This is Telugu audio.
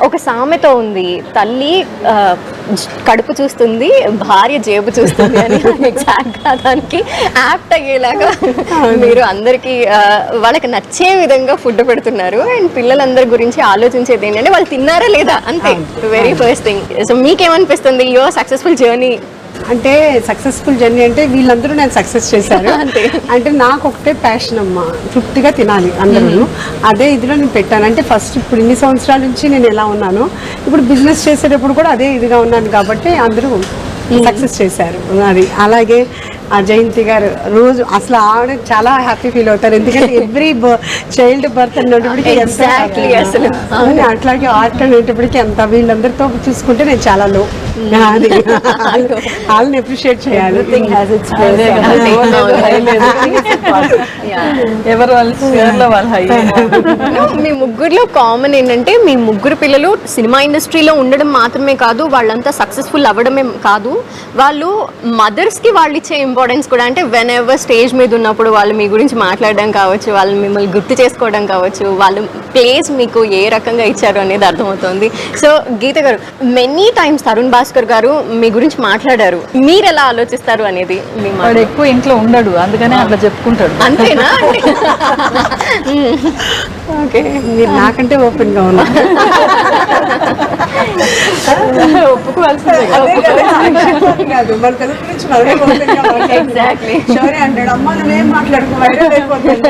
ఒక సామెత ఉంది, తల్లి కడుపు చూస్తుంది, భార్య జేబు చూస్తుంది అని. ఎగ్జాక్ట్గా దానికి యాప్ట్ అయ్యేలాగా మీరు అందరికీ వాళ్ళకి నచ్చే విధంగా ఫుడ్ పెడుతున్నారు. అండ్ పిల్లలందరి గురించి ఆలోచించేది ఏంటంటే వాళ్ళు తిన్నారా లేదా అంతే, వెరీ ఫస్ట్ థింగ్. సో మీకేమనిపిస్తుంది యువర్ సక్సెస్ఫుల్ జర్నీ? అంటే సక్సెస్ఫుల్ జర్నీ అంటే వీళ్ళందరూ నేను సక్సెస్ చేశారు అంటే నాకు ఒకటే ప్యాషన్ అమ్మా, తృప్తిగా తినాలి అందరూ. అదే ఇదిలో నేను పెట్టాను. అంటే ఫస్ట్ ఇప్పుడు ఇన్ని సంవత్సరాల నుంచి నేను ఎలా ఉన్నాను, ఇప్పుడు బిజినెస్ చేసేటప్పుడు కూడా అదే ఇదిగా ఉన్నాను కాబట్టి అందరూ సక్సెస్ చేశారు. అది అలాగే ఆ జయంతి గారు రోజు అసలు ఆవిడ చాలా హ్యాపీ ఫీల్ అవుతారు, ఎందుకంటే ఎవ్రీ చైల్డ్ బర్త్ అనేటప్పటికి అసలు అట్లాగే ఆర్ట్ అనేటప్పటికి ఎంత వీళ్ళందరితో చూసుకుంటే నేను చాలా లో. వాళ్ళని అప్రిషియేట్ చేయాలి. మీ ముగ్గురులో కామన్ ఏంటంటే మీ ముగ్గురు పిల్లలు సినిమా ఇండస్ట్రీలో ఉండడం మాత్రమే కాదు, వాళ్ళంతా సక్సెస్ఫుల్ అవ్వడమే కాదు, వాళ్ళు మదర్స్కి వాళ్ళు ఇచ్చే ఇంపార్టెన్స్ కూడా. అంటే వెన్ ఎవర్ స్టేజ్ మీద ఉన్నప్పుడు వాళ్ళు మీ గురించి మాట్లాడడం కావచ్చు, వాళ్ళు మిమ్మల్ని గుర్తు చేసుకోవడం కావచ్చు, వాళ్ళు ప్లేస్ మీకు ఏ రకంగా ఇచ్చారు అనేది అర్థమవుతుంది. సో గీత గారు, మెనీ టైమ్స్ తరుణ్ భాస్కర్ గారు మీ గురించి మాట్లాడారు, మీరు ఎలా ఆలోచిస్తారు అనేది? వాడు ఎక్కువ ఇంట్లో ఉండడు, అందుకనే అట్లా చెప్పుకుంటాడు. అంతేనా? ఓకే, మీరు నాకంటే ఓపెన్ గా ఉన్నారు. ఒప్పుకోవాల్సిందే కాదు, మన తెలుగు నుంచి మనమే ఓపెన్ గా మాట్లాడుతున్నాం. ఎగ్జాక్ట్లీ. షోరే అంటాడు, అమ్మ నువ్వేం మాట్లాడుకో, వైరల్ అయిపోతుంది.